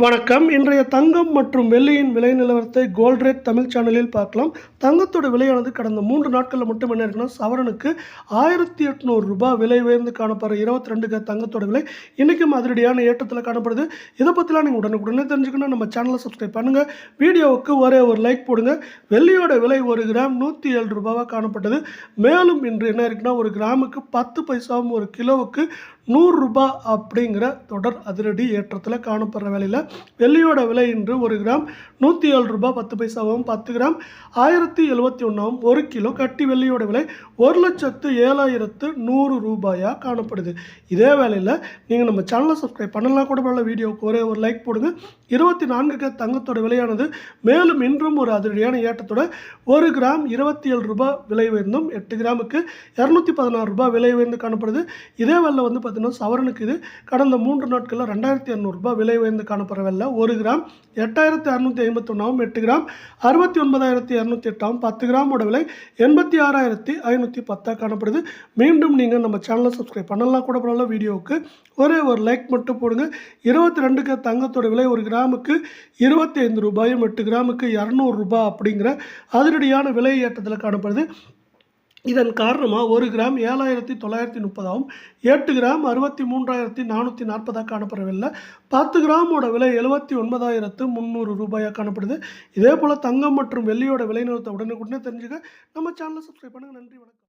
வணக்கம். இன்றைய தங்கம் மற்றும் வெள்ளியின் விலை நிலவரத்தை கோல்ட் ரேட் தமிழ் சேனலில் பார்க்கலாம். தங்கத்தோட விலையானது கடந்த 3 நாட்களில் மட்டும் என்ன இருக்குன்னா, சவரனுக்கு ரூ. 1800 விலை உயர்ந்து காணப்படுற 22 தங்கத்தோட விலை இன்றைக்கும் அதிரடியான ஏற்றத்தில் காணப்படுது. இதை பற்றிலாம் நீங்கள் உடனுக்குடனே தெரிஞ்சுக்கணும். நம்ம சேனலை சப்ஸ்கிரைப் பண்ணுங்கள். வீடியோவுக்கு ஒரே ஒரு லைக் போடுங்க. வெள்ளியோட விலை ஒரு கிராம் ரூ. 107 காணப்பட்டது. மேலும் இன்று என்ன இருக்குன்னா, ஒரு கிராமுக்கு 10 பைசாவும் ஒரு கிலோவுக்கு ரூ. 100 அப்படிங்கிற தொடர் அதிரடி ஏற்றத்தில் காணப்படுற வேலையில் வெள்ளியோட விலை இன்று ஒரு கிராம் ரூ. 107 10 கிராம் 1071 ஒரு கிலோ கட்டி வெள்ளியோட விலை 1,07,100 காணப்படுது. இதே வேலையில் நீங்கள் நம்ம சேனலை சப்ஸ்கிரைப் பண்ணலாம் கூட பரவாயில்ல. வீடியோவுக்கு ஒரே ஒரு லைக் போடுங்க. 24 தங்கத்தோட விலையானது மேலும் இன்றும் ஒரு அதிரடியான ஏற்றத்தோட ஒரு கிராம் ரூ. 27 விலை உயர்ந்தும் 8 கிராமுக்கு ரூ. 216 விலை உயர்ந்து காணப்படுது. இதே வேலையில் வந்து பார்த்தீங்கன்னா, சவரனுக்கு இது கடந்த 3 நாட்களில் ரூ. 2200 விலை உயர்ந்து காணப்படுற வேலை ஒரு கிராம் 8651 8 கிராம் 69,208 10 கிராமோட விலை 86,510 காணப்படுது. மீண்டும் நீங்கள் நம்ம சேனலை சப்ஸ்கிரைப் பண்ணலாம் கூட பரவாயில்ல. வீடியோவுக்கு ஒரே ஒரு லைக் மட்டும் போடுங்க. 22 தங்கத்தோட விலை ஒரு கிராமுக்கு ரூ. 25 8 கிராமுக்கு ரூ. 200 அப்படிங்கிற அதிரடியான விலை ஏற்றத்தில் காணப்படுது. இதன் காரணமாக ஒரு கிராம் 7,930 8 கிராம் 63,440 காணப்படவில்லை. 10 கிராமோட விலை 79,300 காணப்படுது. இதே போல் தங்கம் மற்றும் வெள்ளியோட விலை நிலவரத்தை உடனுக்குடனே தெரிஞ்சுக்க நம்ம சேனலை சப்ஸ்கிரைப் பண்ணுங்கள். நன்றி, வணக்கம்.